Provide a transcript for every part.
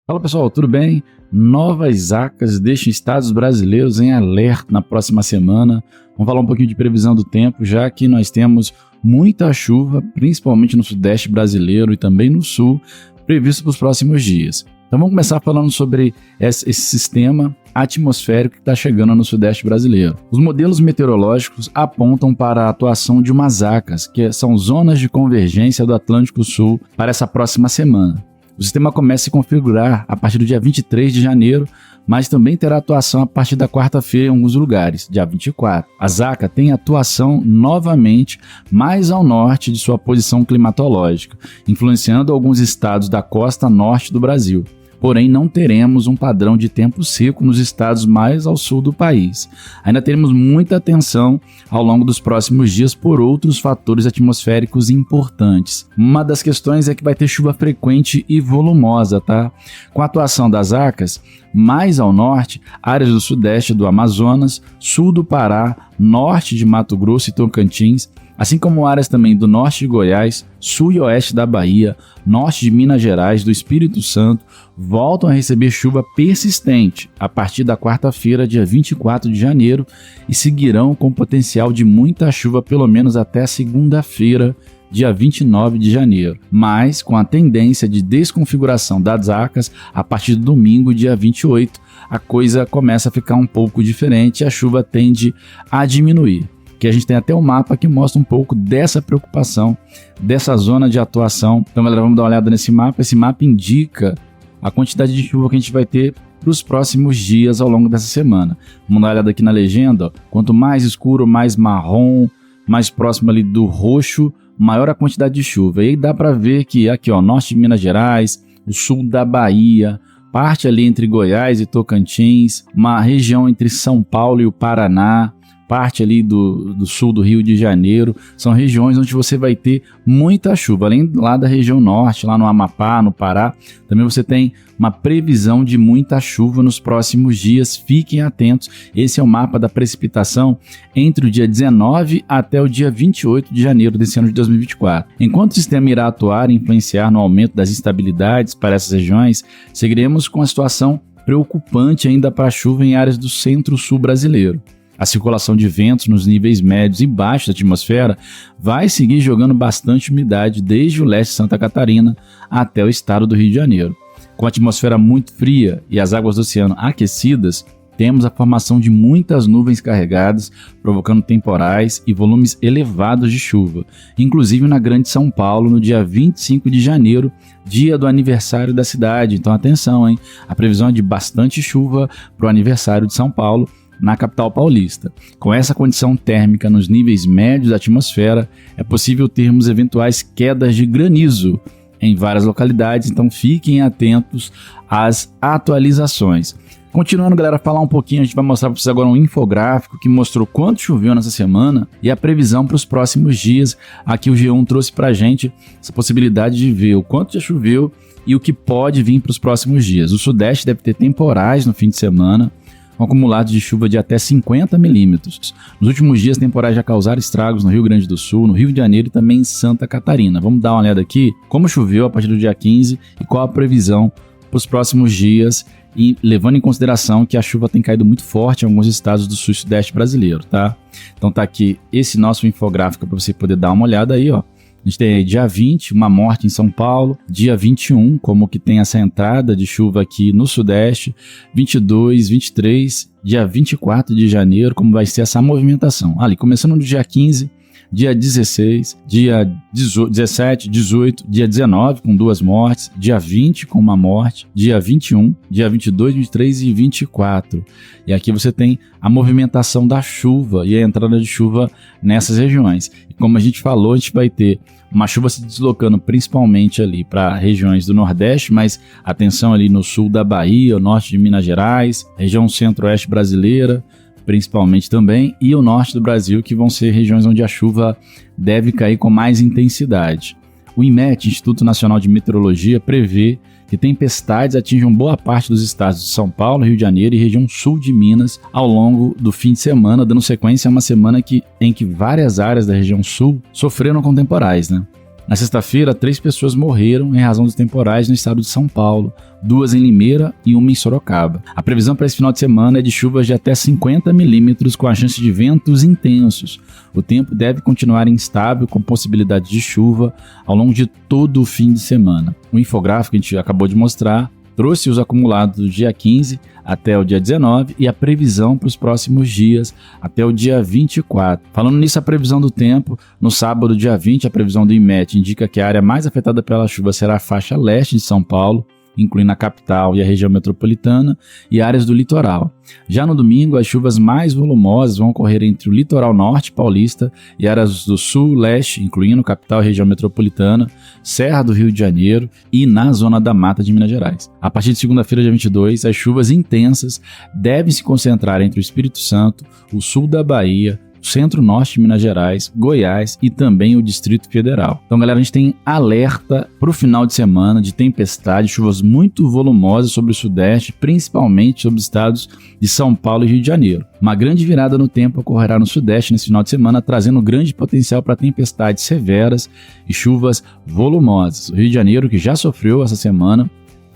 Fala pessoal, tudo bem? Novas ACAS deixam estados brasileiros em alerta na próxima semana. Vamos falar um pouquinho de previsão do tempo, já que nós temos muita chuva, principalmente no sudeste brasileiro e também no sul, previsto para os próximos dias. Então vamos começar falando sobre esse sistema atmosférico que está chegando no sudeste brasileiro. Os modelos meteorológicos apontam para a atuação de umas ACAS, que são zonas de convergência do Atlântico Sul, para essa próxima semana. O sistema começa a se configurar a partir do dia 23 de janeiro, mas também terá atuação a partir da quarta-feira em alguns lugares, dia 24. A ZACA tem atuação novamente mais ao norte de sua posição climatológica, influenciando alguns estados da costa norte do Brasil. Porém, não teremos um padrão de tempo seco nos estados mais ao sul do país. Ainda teremos muita atenção ao longo dos próximos dias por outros fatores atmosféricos importantes. Uma das questões é que vai ter chuva frequente e volumosa, tá? Com a atuação das ACAS, mais ao norte, áreas do sudeste do Amazonas, sul do Pará, norte de Mato Grosso e Tocantins, assim como áreas também do norte de Goiás, sul e oeste da Bahia, norte de Minas Gerais, do Espírito Santo, voltam a receber chuva persistente a partir da quarta-feira, dia 24 de janeiro, e seguirão com potencial de muita chuva pelo menos até segunda-feira, dia 29 de janeiro, mas com a tendência de desconfiguração das ACAS a partir do domingo, dia 28, a coisa começa a ficar um pouco diferente e a chuva tende a diminuir. Que a gente tem até um mapa que mostra um pouco dessa preocupação, dessa zona de atuação. Então, galera, vamos dar uma olhada nesse mapa. Esse mapa indica a quantidade de chuva que a gente vai ter para os próximos dias ao longo dessa semana. Vamos dar uma olhada aqui na legenda. Ó. Quanto mais escuro, mais marrom, mais próximo ali do roxo, maior a quantidade de chuva. E aí dá para ver que aqui, ó, norte de Minas Gerais, o sul da Bahia, parte ali entre Goiás e Tocantins, uma região entre São Paulo e o Paraná, parte ali do sul do Rio de Janeiro, são regiões onde você vai ter muita chuva, além lá da região norte, lá no Amapá, no Pará, também você tem uma previsão de muita chuva nos próximos dias, fiquem atentos, esse é o mapa da precipitação entre o dia 19 até o dia 28 de janeiro desse ano de 2024. Enquanto o sistema irá atuar e influenciar no aumento das instabilidades para essas regiões, seguiremos com a situação preocupante ainda para a chuva em áreas do centro-sul brasileiro. A circulação de ventos nos níveis médios e baixos da atmosfera vai seguir jogando bastante umidade desde o leste de Santa Catarina até o estado do Rio de Janeiro. Com a atmosfera muito fria e as águas do oceano aquecidas, temos a formação de muitas nuvens carregadas, provocando temporais e volumes elevados de chuva, inclusive na Grande São Paulo no dia 25 de janeiro, dia do aniversário da cidade. Então atenção, hein? A previsão é de bastante chuva para o aniversário de São Paulo, na capital paulista. Com essa condição térmica nos níveis médios da atmosfera, é possível termos eventuais quedas de granizo em várias localidades, então fiquem atentos às atualizações. Continuando, galera, falar um pouquinho, a gente vai mostrar para vocês agora um infográfico que mostrou quanto choveu nessa semana e a previsão para os próximos dias. Aqui o G1 trouxe para a gente essa possibilidade de ver o quanto já choveu e o que pode vir para os próximos dias. O sudeste deve ter temporais no fim de semana, com acumulados de chuva de até 50 milímetros. Nos últimos dias, temporais já causaram estragos no Rio Grande do Sul, no Rio de Janeiro e também em Santa Catarina. Vamos dar uma olhada aqui como choveu a partir do dia 15 e qual a previsão para os próximos dias, e levando em consideração que a chuva tem caído muito forte em alguns estados do sul e sudeste brasileiro, tá? Então tá aqui esse nosso infográfico para você poder dar uma olhada aí, ó. A gente tem dia 20, uma morte em São Paulo, dia 21, como que tem essa entrada de chuva aqui no sudeste, 22, 23, dia 24 de janeiro, como vai ser essa movimentação. Ali, começando no dia 15, dia 16, dia 17, 18, dia 19 com 2 mortes, dia 20 com uma morte, dia 21, dia 22, 23 e 24. E aqui você tem a movimentação da chuva e a entrada de chuva nessas regiões. E como a gente falou, a gente vai ter uma chuva se deslocando principalmente ali para regiões do Nordeste, mas atenção ali no sul da Bahia, o norte de Minas Gerais, região centro-oeste brasileira, principalmente também, e o norte do Brasil, que vão ser regiões onde a chuva deve cair com mais intensidade. O INMET, Instituto Nacional de Meteorologia, prevê que tempestades atinjam boa parte dos estados de São Paulo, Rio de Janeiro e região sul de Minas ao longo do fim de semana, dando sequência a uma semana em que várias áreas da região sul sofreram com temporais, né? Na sexta-feira, 3 pessoas morreram em razão dos temporais no estado de São Paulo, 2 em Limeira e 1 em Sorocaba. A previsão para esse final de semana é de chuvas de até 50 milímetros com a chance de ventos intensos. O tempo deve continuar instável com possibilidade de chuva ao longo de todo o fim de semana. O infográfico que a gente acabou de mostrar trouxe os acumulados do dia 15 até o dia 19 e a previsão para os próximos dias até o dia 24. Falando nisso, a previsão do tempo, no sábado, dia 20, a previsão do IMET indica que a área mais afetada pela chuva será a faixa leste de São Paulo, incluindo a capital e a região metropolitana e áreas do litoral. Já no domingo, as chuvas mais volumosas vão ocorrer entre o litoral norte paulista e áreas do sul, leste, incluindo capital e região metropolitana, Serra do Rio de Janeiro e na zona da Mata de Minas Gerais. A partir de segunda-feira, dia 22, as chuvas intensas devem se concentrar entre o Espírito Santo, o sul da Bahia, centro-norte de Minas Gerais, Goiás e também o Distrito Federal. Então, galera, a gente tem alerta para o final de semana de tempestade, chuvas muito volumosas sobre o sudeste, principalmente sobre os estados de São Paulo e Rio de Janeiro. Uma grande virada no tempo ocorrerá no sudeste nesse final de semana, trazendo grande potencial para tempestades severas e chuvas volumosas. O Rio de Janeiro, que já sofreu essa semana,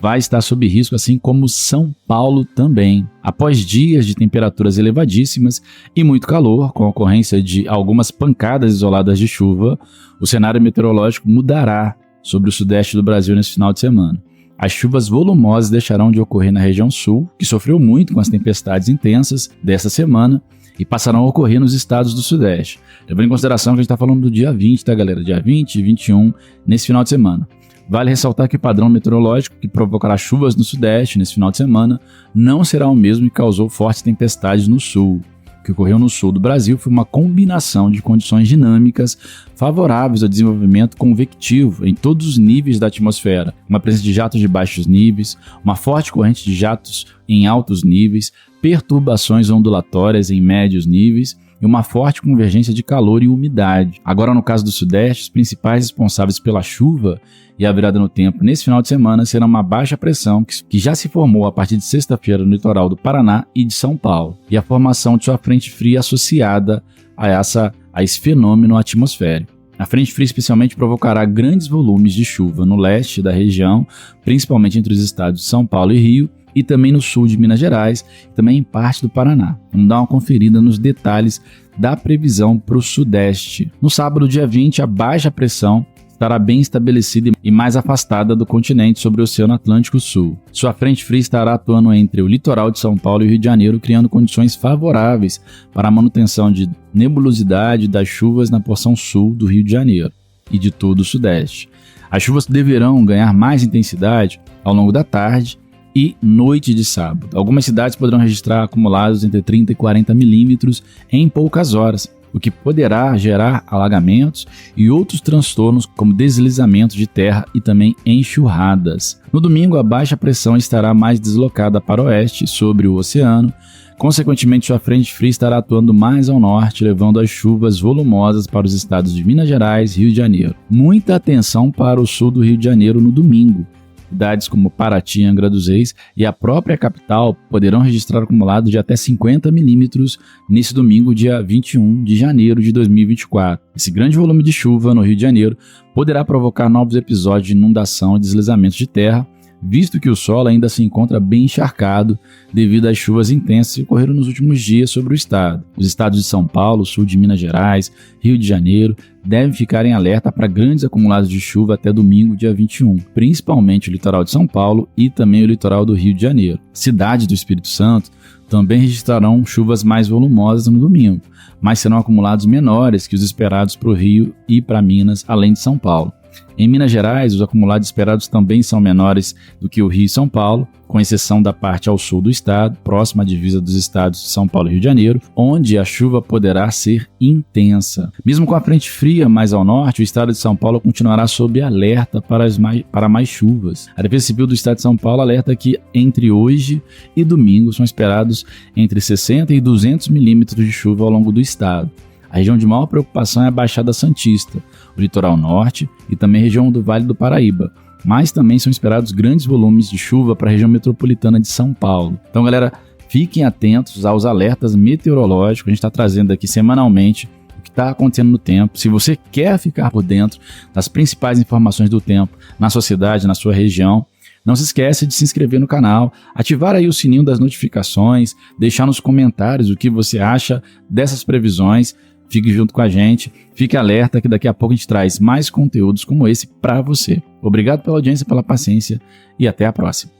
vai estar sob risco, assim como São Paulo também. Após dias de temperaturas elevadíssimas e muito calor, com a ocorrência de algumas pancadas isoladas de chuva, o cenário meteorológico mudará sobre o sudeste do Brasil nesse final de semana. As chuvas volumosas deixarão de ocorrer na região sul, que sofreu muito com as tempestades intensas dessa semana, e passarão a ocorrer nos estados do sudeste. Levando em consideração que a gente está falando do dia 20, tá, galera? Dia 20 e 21, nesse final de semana. Vale ressaltar que o padrão meteorológico que provocará chuvas no sudeste nesse final de semana não será o mesmo que causou fortes tempestades no sul. O que ocorreu no sul do Brasil foi uma combinação de condições dinâmicas favoráveis ao desenvolvimento convectivo em todos os níveis da atmosfera, uma presença de jatos de baixos níveis, uma forte corrente de jatos em altos níveis, perturbações ondulatórias em médios níveis e uma forte convergência de calor e umidade. Agora, no caso do Sudeste, os principais responsáveis pela chuva e a virada no tempo nesse final de semana serão uma baixa pressão que já se formou a partir de sexta-feira no litoral do Paraná e de São Paulo, e a formação de sua frente fria associada a esse fenômeno atmosférico. A frente fria especialmente provocará grandes volumes de chuva no leste da região, principalmente entre os estados de São Paulo e Rio, e também no sul de Minas Gerais e também em parte do Paraná. Vamos dar uma conferida nos detalhes da previsão para o sudeste. No sábado, dia 20, a baixa pressão estará bem estabelecida e mais afastada do continente sobre o Oceano Atlântico Sul. Sua frente fria estará atuando entre o litoral de São Paulo e o Rio de Janeiro, criando condições favoráveis para a manutenção de nebulosidade das chuvas na porção sul do Rio de Janeiro e de todo o sudeste. As chuvas deverão ganhar mais intensidade ao longo da tarde e noite de sábado. Algumas cidades poderão registrar acumulados entre 30 e 40 milímetros em poucas horas, o que poderá gerar alagamentos e outros transtornos como deslizamentos de terra e também enxurradas. No domingo, a baixa pressão estará mais deslocada para o oeste sobre o oceano. Consequentemente, sua frente fria estará atuando mais ao norte, levando as chuvas volumosas para os estados de Minas Gerais e Rio de Janeiro. Muita atenção para o sul do Rio de Janeiro no domingo. Cidades como Paraty, Angra dos Reis e a própria capital poderão registrar acumulado de até 50 milímetros nesse domingo, dia 21 de janeiro de 2024. Esse grande volume de chuva no Rio de Janeiro poderá provocar novos episódios de inundação e deslizamentos de terra, visto que o solo ainda se encontra bem encharcado devido às chuvas intensas que ocorreram nos últimos dias sobre o estado. Os estados de São Paulo, sul de Minas Gerais, Rio de Janeiro devem ficar em alerta para grandes acumulados de chuva até domingo, dia 21, principalmente o litoral de São Paulo e também o litoral do Rio de Janeiro. Cidades do Espírito Santo também registrarão chuvas mais volumosas no domingo, mas serão acumulados menores que os esperados para o Rio e para Minas, além de São Paulo. Em Minas Gerais, os acumulados esperados também são menores do que o Rio e São Paulo, com exceção da parte ao sul do estado, próxima à divisa dos estados de São Paulo e Rio de Janeiro, onde a chuva poderá ser intensa. Mesmo com a frente fria mais ao norte, o estado de São Paulo continuará sob alerta para mais chuvas. A Defesa Civil do estado de São Paulo alerta que entre hoje e domingo são esperados entre 60 e 200 milímetros de chuva ao longo do estado. A região de maior preocupação é a Baixada Santista, o litoral norte e também a região do Vale do Paraíba, mas também são esperados grandes volumes de chuva para a região metropolitana de São Paulo. Então, galera, fiquem atentos aos alertas meteorológicos, a gente está trazendo aqui semanalmente que está acontecendo no tempo, se você quer ficar por dentro das principais informações do tempo na sua cidade, na sua região, não se esqueça de se inscrever no canal, ativar aí o sininho das notificações, deixar nos comentários o que você acha dessas previsões. Fique junto com a gente, fique alerta que daqui a pouco a gente traz mais conteúdos como esse para você. Obrigado pela audiência, pela paciência e até a próxima.